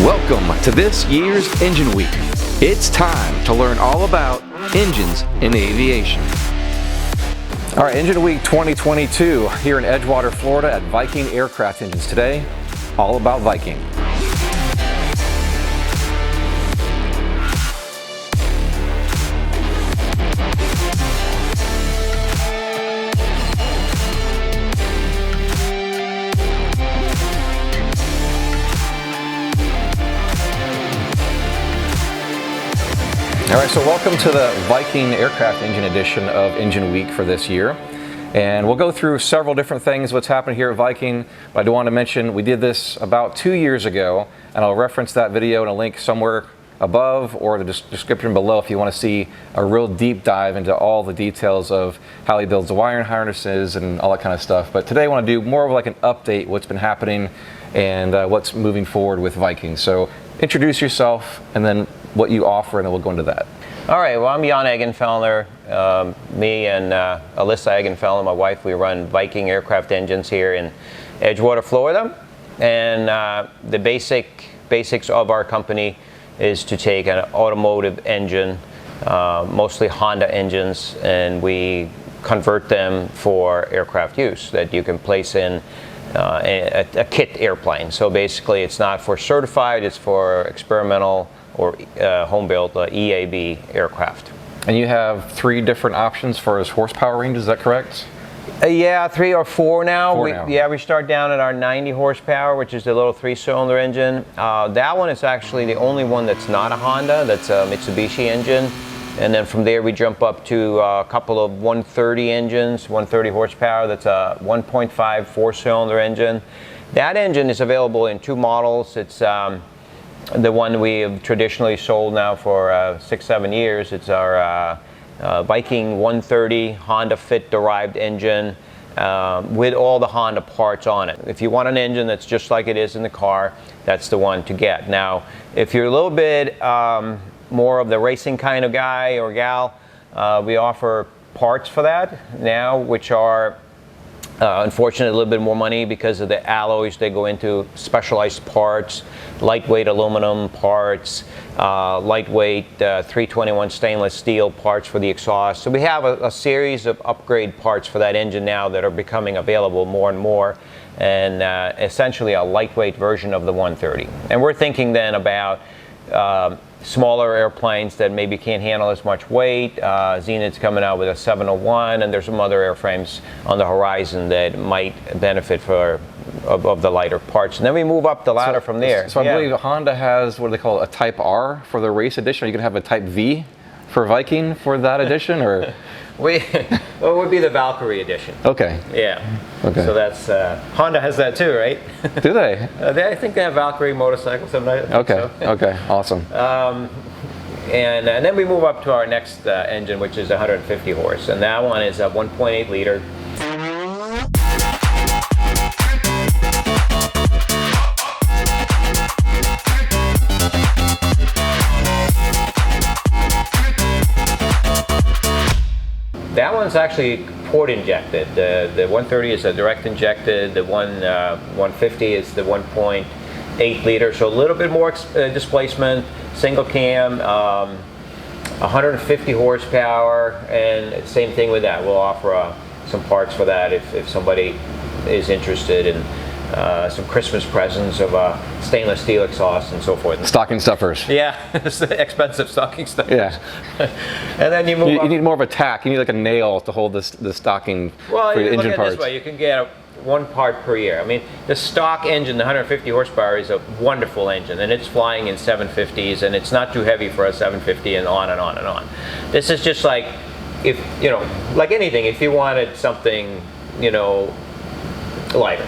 Welcome to this year's Engine Week. It's time to learn all about engines in aviation. All right, Engine Week 2022 here in Edgewater, Florida at Viking Aircraft Engines. Today, all about Viking. All right, so welcome to the Viking Aircraft Engine edition of Engine Week for this year. And we'll go through several different things, what's happened here at Viking. But I do want to mention we did this about 2 years ago, and I'll reference that video in a link somewhere above or the description below if you want to see a real deep dive into all the details of how he builds the wiring harnesses and all that kind of stuff. But today I want to do more of like an update, what's been happening and what's moving forward with Viking. So introduce yourself and then what you offer, and then we'll go into that. All right, well, I'm Jan Eggenfellner. Me and Alyssa Eggenfellner, my wife, we run Viking Aircraft Engines here in Edgewater, Florida. And the basics of our company is to take an automotive engine, mostly Honda engines, and we convert them for aircraft use that you can place in a kit airplane. So basically it's not for certified, it's for experimental or home-built EAB aircraft. And you have 3 different options for his horsepower range, is that correct? Yeah, 3 or 4 now. Yeah, we start down at our 90 horsepower, which is the little 3-cylinder engine. That one is actually the only one that's not a Honda, that's a Mitsubishi engine. And then from there we jump up to a couple of 130 engines, 130 horsepower, that's a 1.5 4-cylinder engine. That engine is available in 2 models. It's the one we have traditionally sold now for 6-7 years. It's our Viking 130 Honda Fit derived engine with all the Honda parts on it. If you want an engine that's just like it is in the car, that's the one to get. Now, if you're a little bit more of the racing kind of guy or gal, we offer parts for that now, which are unfortunately, a little bit more money because of the alloys. They go into specialized parts, lightweight aluminum parts, lightweight 321 stainless steel parts for the exhaust. So we have a series of upgrade parts for that engine now that are becoming available more and more, and essentially a lightweight version of the 130. And we're thinking then about smaller airplanes that maybe can't handle as much weight. Zenith's coming out with a 701, and there's some other airframes on the horizon that might benefit of the lighter parts. And then we move up the ladder from there. So I believe Honda has, what do they call it, a Type R for the race edition. Are you going to have a Type V for Viking for that edition, or? Well, it would be the Valkyrie edition. Okay. Yeah. Okay. So that's Honda has that too, right? Do they? I think they have Valkyrie motorcycles. Okay. So. Okay. Awesome. And then we move up to our next engine, which is 150 horse, and that one is a 1.8 liter. That one's actually port injected. The 130 is a direct injected. The 150 is the 1.8 liter, so a little bit more displacement, single cam, 150 horsepower, and same thing with that. We'll offer some parts for that if somebody is interested in some Christmas presents of stainless steel exhaust and so forth. Stocking stuffers. Yeah, it's expensive stocking stuffers. Yeah. And then you move you need more of a tack. You need like a nail to hold the stocking for the engine parts. This way, you can get 1 part per year. I mean, the stock engine, the 150 horsepower, is a wonderful engine, and it's flying in 750s, and it's not too heavy for a 750, and on and on and on. This is just like, if you know, like anything, if you wanted something, you know, lighter.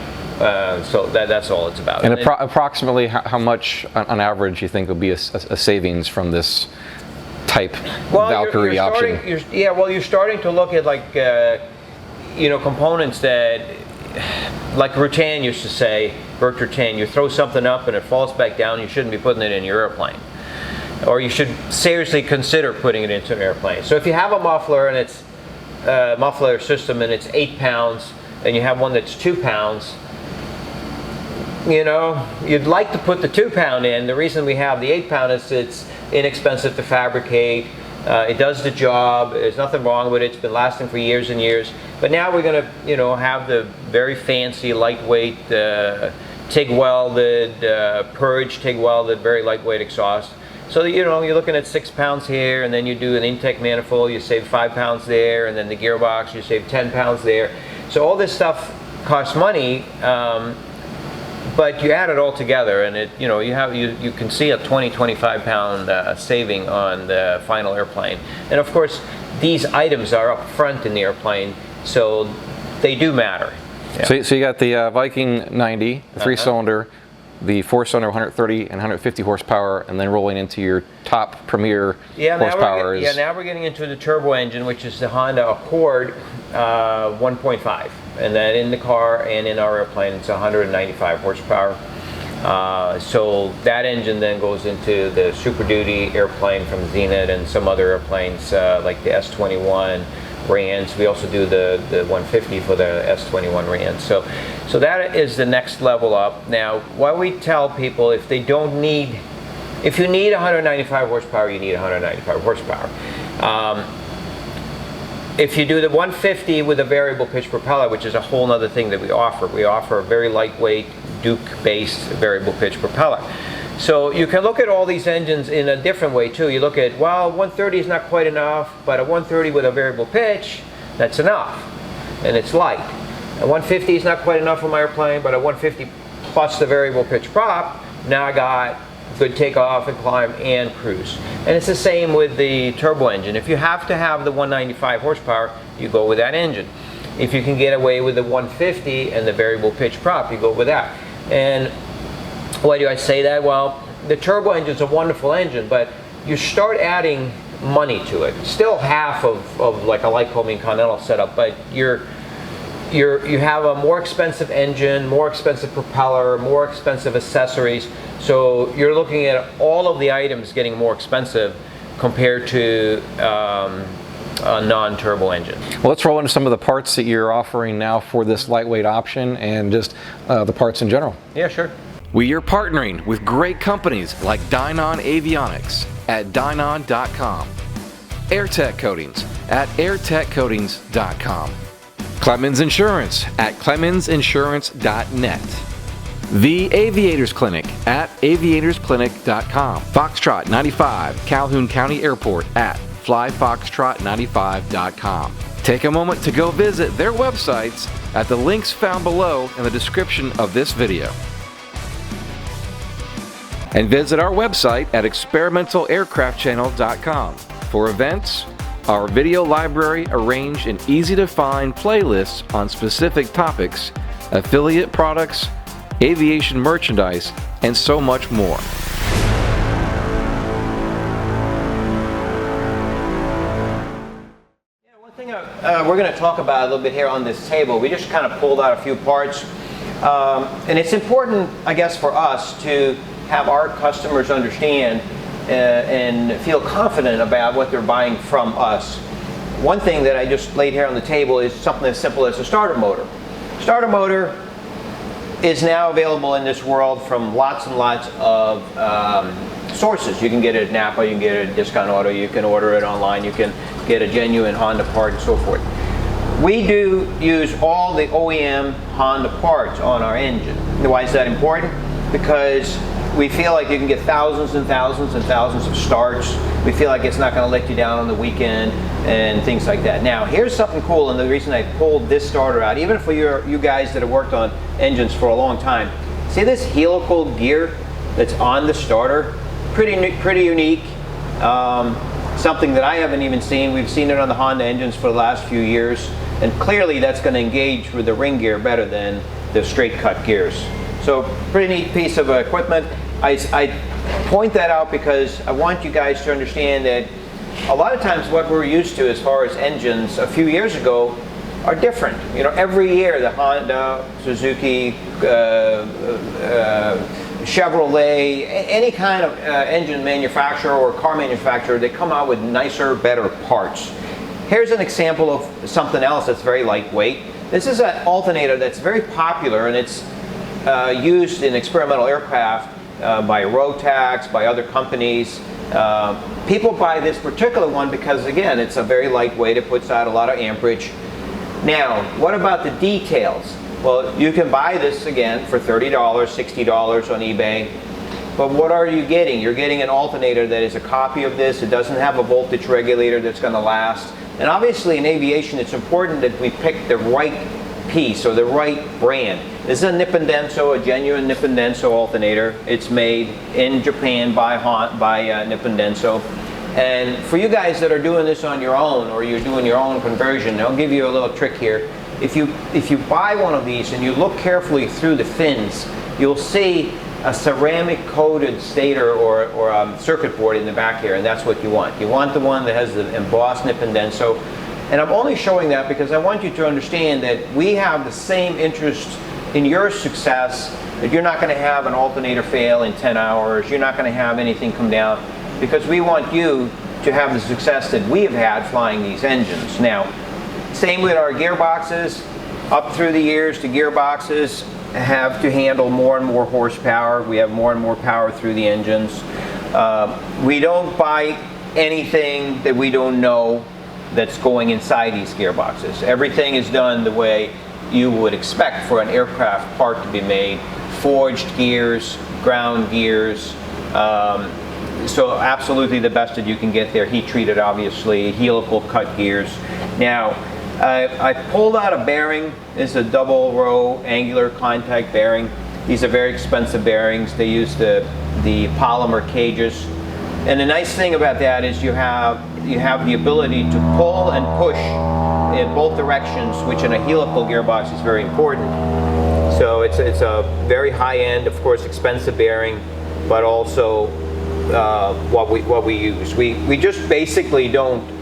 So that's all it's about. And approximately how much on average you think would be a savings from this type Valkyrie option? You're starting to look at like you know, components that, like Rutan used to say, Bert Rutan, you throw something up and it falls back down, you shouldn't be putting it in your airplane. Or you should seriously consider putting it into an airplane. So if you have a muffler and it's a muffler system and it's 8 pounds, and you have one that's 2 pounds, you know, you'd like to put the 2-pound in. The reason we have the 8-pound is it's inexpensive to fabricate. It does the job. There's nothing wrong with it. It's been lasting for years and years. But now we're going to, you know, have the very fancy, lightweight, TIG welded, purge TIG welded, very lightweight exhaust. So you know, you're looking at 6 pounds here, and then you do an intake manifold, you save 5 pounds there, and then the gearbox, you save 10 pounds there. So all this stuff costs money, but you add it all together, and it, you know, you can see a 20-25 pound saving on the final airplane. And of course, these items are up front in the airplane, so they do matter. Yeah. So you got the Viking 90, the 3-cylinder, the 4-cylinder 130 and 150 horsepower, and then rolling into your top premier horsepower. Now we're getting into the turbo engine, which is the Honda Accord 1.5, and then in the car and in our airplane it's 195 horsepower. So that engine then goes into the Super Duty airplane from Zenith and some other airplanes like the S21 Rans. We also do the 150 for the S21 Rans. So that is the next level up. Now, what we tell people, if you need 195 horsepower, you need 195 horsepower. If you do the 150 with a variable pitch propeller, which is a whole other thing that we offer a very lightweight Duke-based variable pitch propeller. So you can look at all these engines in a different way too. You look at, well, 130 is not quite enough, but a 130 with a variable pitch, that's enough, and it's light. A 150 is not quite enough for my airplane, but a 150 plus the variable pitch prop, now I got good takeoff and climb and cruise. And it's the same with the turbo engine. If you have to have the 195 horsepower, you go with that engine. If you can get away with the 150 and the variable pitch prop, you go with that. And why do I say that? Well, the turbo engine is a wonderful engine, but you start adding money to it. Still half of like a Lycoming Continental setup, but you have a more expensive engine, more expensive propeller, more expensive accessories. So you're looking at all of the items getting more expensive compared to a non-turbo engine. Well, let's roll into some of the parts that you're offering now for this lightweight option and just the parts in general. Yeah, sure. We are partnering with great companies like Dynon Avionics at Dynon.com, Airtech Coatings at AirTechCoatings.com, Clemens Insurance at ClemensInsurance.net, The Aviators Clinic at AviatorsClinic.com, Foxtrot 95 Calhoun County Airport at FlyFoxtrot95.com. Take a moment to go visit their websites at the links found below in the description of this video. And visit our website at ExperimentalAircraftChannel.com for events, our video library arranged in easy-to-find playlists on specific topics, affiliate products, aviation merchandise, and so much more. One thing we're going to talk about a little bit here on this table, we just kind of pulled out a few parts, and it's important, I guess, for us to have our customers understand and feel confident about what they're buying from us. One thing that I just laid here on the table is something as simple as a starter motor. Starter motor is now available in this world from lots and lots of sources. You can get it at Napa, you can get it at Discount Auto, you can order it online, you can get a genuine Honda part and so forth. We do use all the OEM Honda parts on our engine. Why is that important? Because we feel like you can get thousands and thousands and thousands of starts. We feel like it's not going to let you down on the weekend and things like that. Now, here's something cool, and the reason I pulled this starter out, even for you guys that have worked on engines for a long time, see this helical gear that's on the starter? Pretty unique. Something that I haven't even seen. We've seen it on the Honda engines for the last few years, and clearly that's going to engage with the ring gear better than the straight cut gears. So pretty neat piece of equipment. I point that out because I want you guys to understand that a lot of times what we're used to as far as engines a few years ago are different. You know, every year the Honda, Suzuki, Chevrolet, any kind of engine manufacturer or car manufacturer, they come out with nicer, better parts. Here's an example of something else that's very lightweight. This is an alternator that's very popular, and it's used in experimental aircraft by Rotax, by other companies. People buy this particular one because, again, it's a very lightweight. It puts out a lot of amperage. Now, what about the details? Well, you can buy this, again, for $30, $60 on eBay. But what are you getting? You're getting an alternator that is a copy of this. It doesn't have a voltage regulator that's going to last. And obviously in aviation, it's important that we pick the right piece or the right brand. This is a Nippon Denso, a genuine Nippon Denso alternator. It's made in Japan by Nippon Denso. And for you guys that are doing this on your own, or you're doing your own conversion, I'll give you a little trick here. If you buy one of these and you look carefully through the fins, you'll see a ceramic coated stator or circuit board in the back here, and that's what you want. You want the one that has the embossed Nippon Denso. And I'm only showing that because I want you to understand that we have the same interest in your success, that you're not going to have an alternator fail in 10 hours, you're not going to have anything come down, because we want you to have the success that we have had flying these engines. Now, same with our gearboxes. Up through the years, the gearboxes have to handle more and more horsepower. We have more and more power through the engines. We don't buy anything that we don't know that's going inside these gearboxes. Everything is done the way you would expect for an aircraft part to be made. Forged gears, ground gears, so absolutely the best that you can get there. Heat treated, obviously, helical cut gears. Now, I pulled out a bearing. This is a double row angular contact bearing. These are very expensive bearings. They use the polymer cages. And the nice thing about that is you have the ability to pull and push in both directions, which in a helical gearbox is very important. So it's a very high-end, of course, expensive bearing, but also what we use. We just basically don't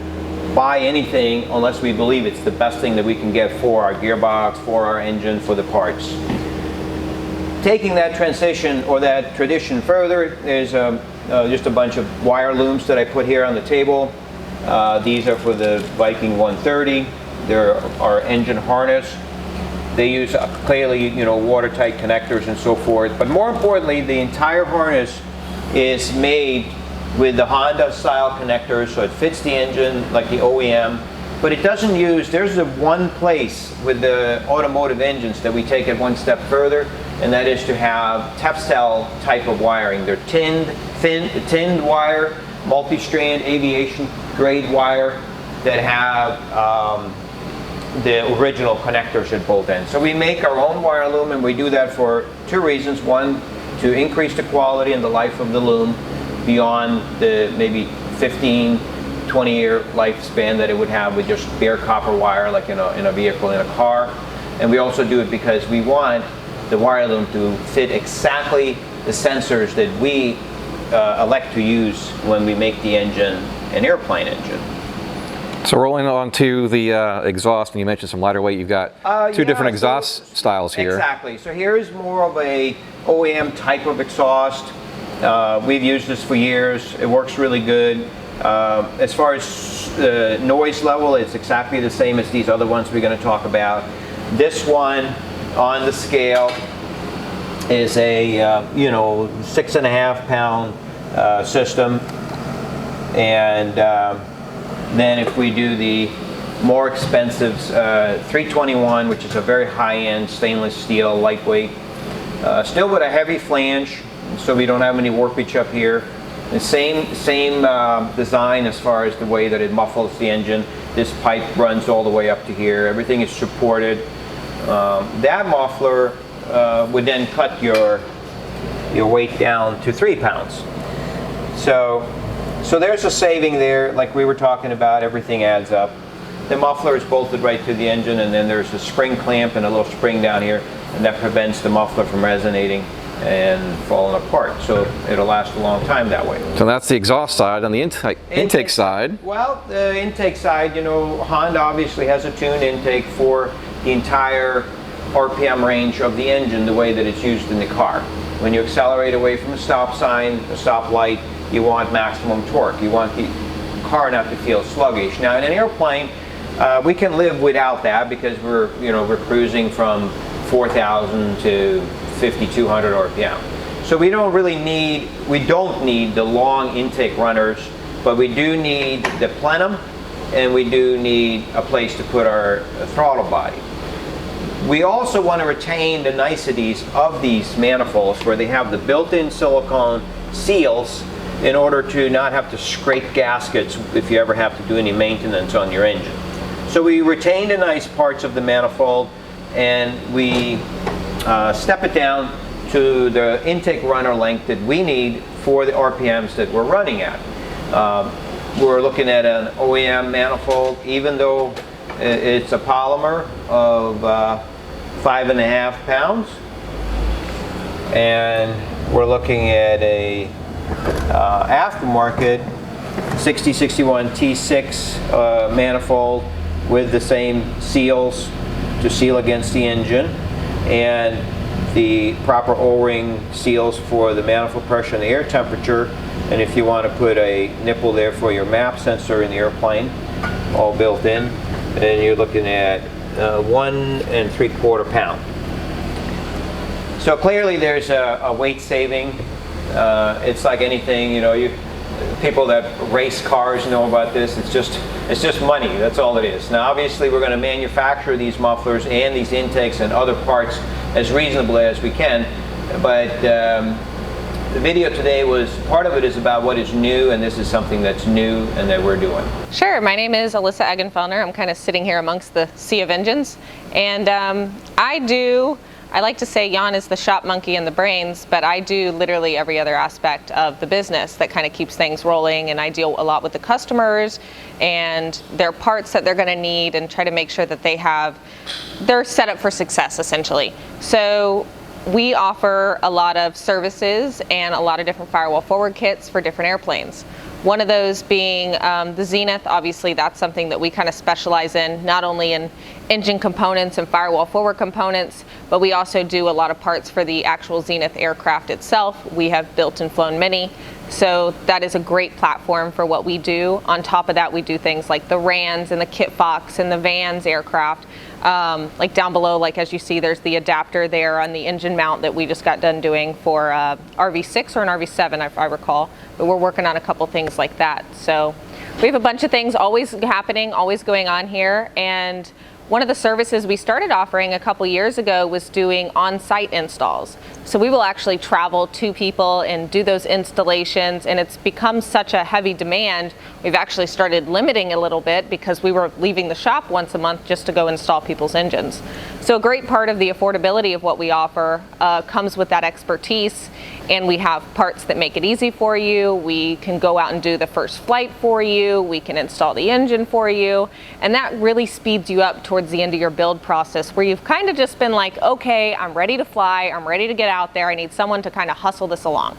buy anything unless we believe it's the best thing that we can get for our gearbox, for our engine, for the parts. Taking that transition or that tradition further, there's just a bunch of wire looms that I put here on the table. These are for the Viking 130. They're our engine harness. They use clearly, watertight connectors and so forth. But more importantly, the entire harness is made with the Honda style connectors, so it fits the engine like the OEM. But it doesn't use, there's the one place with the automotive engines that we take it one step further, and that is to have Tefcell type of wiring. They're tinned wire, multi-strand aviation grade wire that have the original connectors at both ends. So we make our own wire loom, and we do that for two reasons. One, to increase the quality and the life of the loom beyond the maybe 15, 20-year lifespan that it would have with just bare copper wire like in a vehicle, in a car. And we also do it because we want the wire loom to fit exactly the sensors that we elect to use when we make the engine an airplane engine. So rolling on to the exhaust, and you mentioned some lighter weight, you've got two different exhaust styles here. Exactly. So here is more of a OEM type of exhaust. We've used this for years. It works really good. As far as the noise level, it's exactly the same as these other ones we're going to talk about. This one on the scale is a 6.5 pound system, and then if we do the more expensive 321, which is a very high-end stainless steel, lightweight, still with a heavy flange, so we don't have any warpage up here. The same design as far as the way that it muffles the engine. This pipe runs all the way up to here. Everything is supported. That muffler would then cut your weight down to 3 pounds. So there's a saving there, like we were talking about. Everything adds up. The muffler is bolted right to the engine, and then there's a spring clamp and a little spring down here, and that prevents the muffler from resonating and falling apart. So it'll last a long time that way. So that's the exhaust side. On the intake side? Well, the intake side, Honda obviously has a tuned intake for the entire RPM range of the engine, the way that it's used in the car. When you accelerate away from a stop sign, a stop light, you want maximum torque. You want the car not to feel sluggish. Now in an airplane, we can live without that because we're cruising from 4,000 to 5,200 RPM. So we don't need the long intake runners, but we do need the plenum, and we do need a place to put our throttle body. We also want to retain the niceties of these manifolds where they have the built-in silicone seals in order to not have to scrape gaskets if you ever have to do any maintenance on your engine. So we retain the nice parts of the manifold, and we step it down to the intake runner length that we need for the RPMs that we're running at. We're looking at an OEM manifold, even though it's a polymer of 5.5 pounds, and we're looking at a aftermarket 6061 T6 manifold with the same seals to seal against the engine, and the proper O-ring seals for the manifold pressure and the air temperature, and if you want to put a nipple there for your map sensor in the airplane, all built in, and you're looking at 1 3/4 pound. So clearly there's a weight saving. It's like anything, you know, people that race cars know about this. It's just money. That's all it is. Now, obviously, we're going to manufacture these mufflers and these intakes and other parts as reasonably as we can. But the video today was, part of it is about what is new, and this is something that's new and that we're doing. Sure. My name is Alyssa Eggenfellner. I'm kind of sitting here amongst the sea of engines, and I like to say Jan is the shop monkey and the brains, but I do literally every other aspect of the business that kind of keeps things rolling, and I deal a lot with the customers and their parts that they're going to need and try to make sure that they're set up for success, essentially. So we offer a lot of services and a lot of different firewall forward kits for different airplanes. One of those being the Zenith. Obviously, that's something that we kind of specialize in, not only in engine components and firewall forward components, but we also do a lot of parts for the actual Zenith aircraft itself. We have built and flown many, so that is a great platform for what we do. On top of that, we do things like the RANs and the Kitfox and the Vans aircraft. Like down below, like as you see, there's the adapter there on the engine mount that we just got done doing for RV6 or an RV7, if I recall. But we're working on a couple things like that. So we have a bunch of things always happening, always going on here. And one of the services we started offering a couple years ago was doing on-site installs. So we will actually travel to people and do those installations, and it's become such a heavy demand, we've actually started limiting a little bit because we were leaving the shop once a month just to go install people's engines. So a great part of the affordability of what we offer comes with that expertise, and we have parts that make it easy for you. We can go out and do the first flight for you. We can install the engine for you, and that really speeds you up towards the end of your build process, where you've kind of just been like, okay, I'm ready to fly, I'm ready to get out there, I need someone to kind of hustle this along.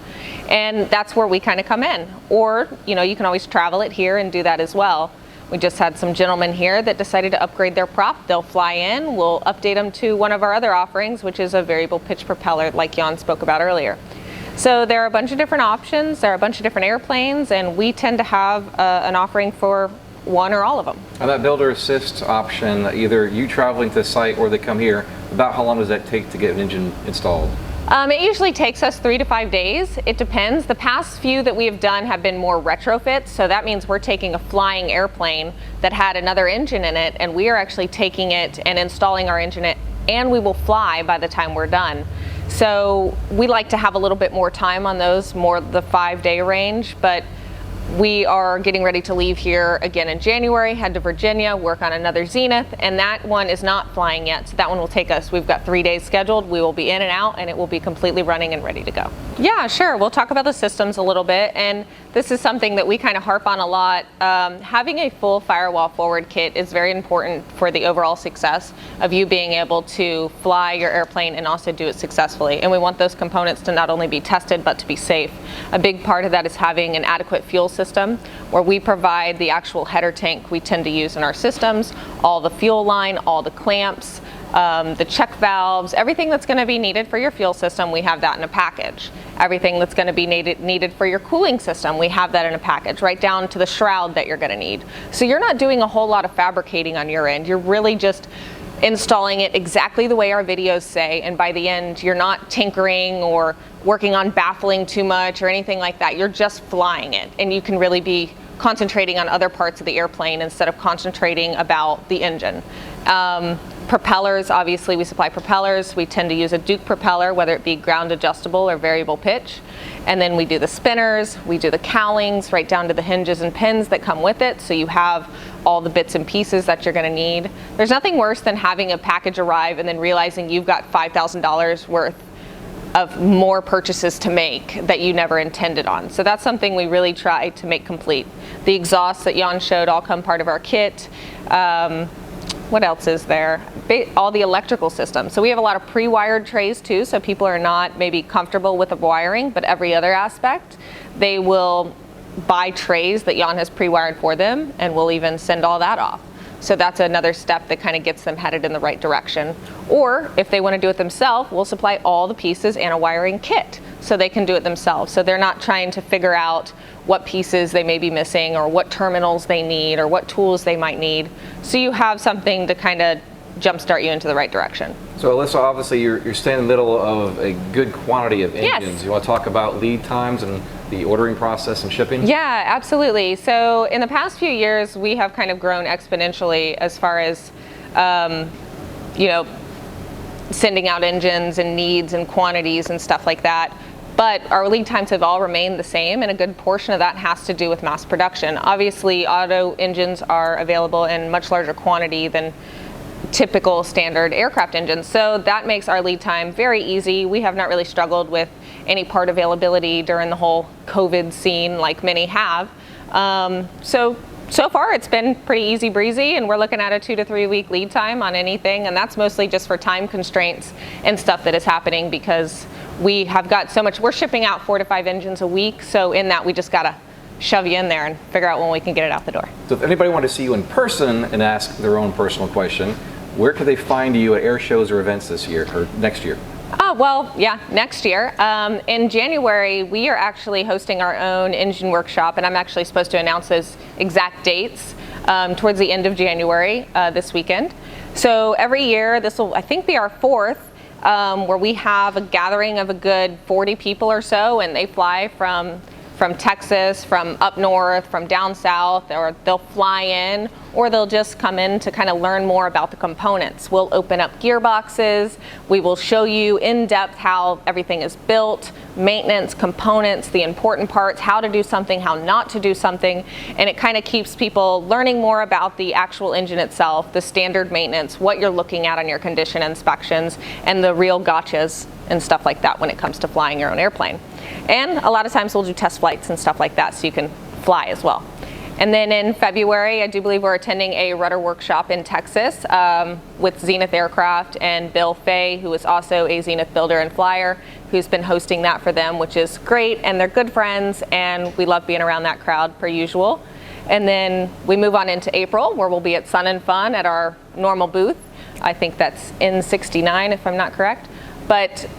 And that's where we kind of come in. Or, you know, you can always travel it here and do that as well. We just had some gentlemen here that decided to upgrade their prop. They'll fly in, we'll update them to one of our other offerings, which is a variable pitch propeller like Jan spoke about earlier. So there are a bunch of different options, there are a bunch of different airplanes, and we tend to have an offering for one or all of them. And that builder assist option, either you traveling to the site or they come here, about how long does that take to get an engine installed? It usually takes us 3 to 5 days. It depends. The past few that we have done have been more retrofits, so that means we're taking a flying airplane that had another engine in it, and we are actually taking it and installing our engine in it, and we will fly by the time we're done. So we like to have a little bit more time on those, more the 5-day range, but we are getting ready to leave here again in January, head to Virginia, work on another Zenith, and that one is not flying yet, so that one will take us, we've got 3 days scheduled, we will be in and out, and it will be completely running and ready to go. Yeah, sure, we'll talk about the systems a little bit, and this is something that we kind of harp on a lot. Having a full firewall forward kit is very important for the overall success of you being able to fly your airplane and also do it successfully, and we want those components to not only be tested, but to be safe. A big part of that is having an adequate fuel system, where we provide the actual header tank we tend to use in our systems, all the fuel line, all the clamps, the check valves, everything that's going to be needed for your fuel system, we have that in a package. Everything that's going to be needed for your cooling system, we have that in a package, right down to the shroud that you're going to need. So you're not doing a whole lot of fabricating on your end. You're really just installing it exactly the way our videos say, and by the end you're not tinkering or working on baffling too much or anything like that. You're just flying it, and you can really be concentrating on other parts of the airplane instead of concentrating about the engine. Propellers, obviously we supply propellers. We tend to use a Duke propeller, whether it be ground adjustable or variable pitch. And then we do the spinners, we do the cowlings, right down to the hinges and pins that come with it, so you have all the bits and pieces that you're going to need. There's nothing worse than having a package arrive and then realizing you've got $5,000 worth of more purchases to make that you never intended on. So that's something we really try to make complete. The exhausts that Jan showed all come part of our kit. What else is there? All the electrical systems. So we have a lot of pre-wired trays too, so people are not maybe comfortable with the wiring, but every other aspect, they will buy trays that Jan has pre-wired for them, and we'll even send all that off. So that's another step that kind of gets them headed in the right direction. Or if they want to do it themselves, we'll supply all the pieces and a wiring kit so they can do it themselves. So they're not trying to figure out what pieces they may be missing or what terminals they need or what tools they might need. So you have something to kind of jumpstart you into the right direction. So Alyssa, obviously you're staying in the middle of a good quantity of engines. Yes. You want to talk about lead times and the ordering process and shipping? Yeah, absolutely. So in the past few years, we have kind of grown exponentially as far as, sending out engines and needs and quantities and stuff like that. But our lead times have all remained the same, and a good portion of that has to do with mass production. Obviously, auto engines are available in much larger quantity than typical standard aircraft engines, so that makes our lead time very easy. We have not really struggled with any part availability during the whole COVID scene like many have. So far it's been pretty easy breezy, and we're looking at a 2 to 3 week lead time on anything, and that's mostly just for time constraints and stuff that is happening because we have got so much. We're shipping out 4 to 5 engines a week, so in that we just gotta shove you in there and figure out when we can get it out the door. So if anybody wanted to see you in person and ask their own personal question, where could they find you at air shows or events this year or next year? Oh, well, yeah, next year. In January, we are actually hosting our own engine workshop, and I'm actually supposed to announce those exact dates towards the end of January this weekend. So every year, this will, I think, be our 4th, where we have a gathering of a good 40 people or so, and they fly from Texas, from up north, from down south, or they'll fly in, or they'll just come in to kind of learn more about the components. We'll open up gearboxes, we will show you in depth how everything is built, maintenance, components, the important parts, how to do something, how not to do something, and it kind of keeps people learning more about the actual engine itself, the standard maintenance, what you're looking at on your condition inspections, and the real gotchas and stuff like that when it comes to flying your own airplane. And a lot of times we'll do test flights and stuff like that so you can fly as well. And then in February, I do believe we're attending a rudder workshop in Texas with Zenith Aircraft and Bill Fay, who is also a Zenith builder and flyer, who's been hosting that for them, which is great, and they're good friends, and we love being around that crowd per usual. And then we move on into April, where we'll be at Sun and Fun at our normal booth. I think that's N69, if I'm not correct. But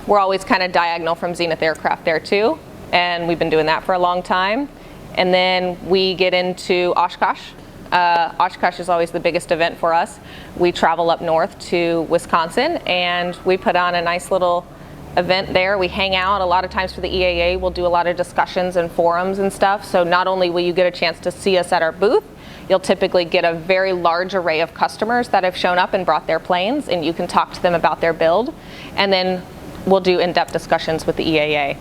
we're always kind of diagonal from Zenith Aircraft there too, and we've been doing that for a long time. And then we get into Oshkosh. Oshkosh is always the biggest event for us. We travel up north to Wisconsin, and we put on a nice little event there. We hang out. A lot of times for the EAA, we'll do a lot of discussions and forums and stuff. So not only will you get a chance to see us at our booth, you'll typically get a very large array of customers that have shown up and brought their planes, and you can talk to them about their build. And then we'll do in-depth discussions with the EAA.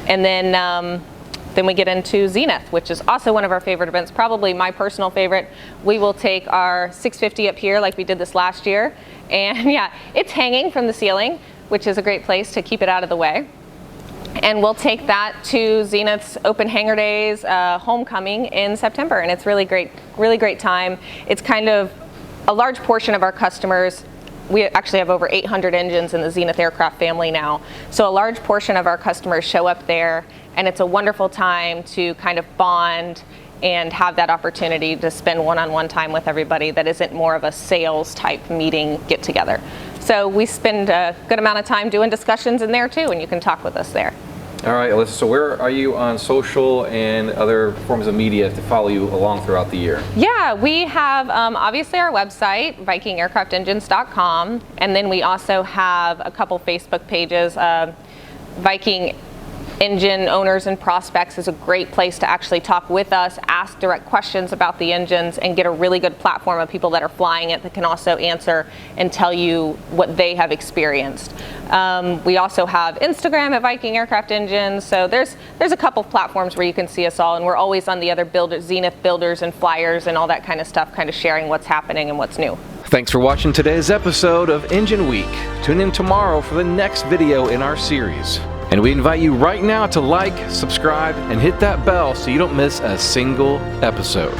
And then we get into Zenith, which is also one of our favorite events, probably my personal favorite. We will take our 650 up here like we did this last year. And yeah, it's hanging from the ceiling, which is a great place to keep it out of the way. And we'll take that to Zenith's Open Hangar Days homecoming in September, and it's really great time. It's kind of a large portion of our customers. We actually have over 800 engines in the Zenith aircraft family now, so a large portion of our customers show up there, and it's a wonderful time to kind of bond and have that opportunity to spend one-on-one time with everybody that isn't more of a sales type meeting get together. So we spend a good amount of time doing discussions in there too, and you can talk with us there. All right, Alyssa, so where are you on social and other forms of media to follow you along throughout the year? Yeah, we have obviously our website, VikingAircraftEngines.com, and then we also have a couple Facebook pages. Viking Engine owners and prospects is a great place to actually talk with us, ask direct questions about the engines, and get a really good platform of people that are flying it that can also answer and tell you what they have experienced. We also have Instagram at Viking Aircraft Engines, so there's a couple platforms where you can see us all, and we're always on the other builders, Zenith builders and flyers and all that kind of stuff, kind of sharing what's happening and what's new. Thanks for watching today's episode of Engine Week. Tune in tomorrow for the next video in our series. And we invite you right now to like, subscribe, and hit that bell so you don't miss a single episode.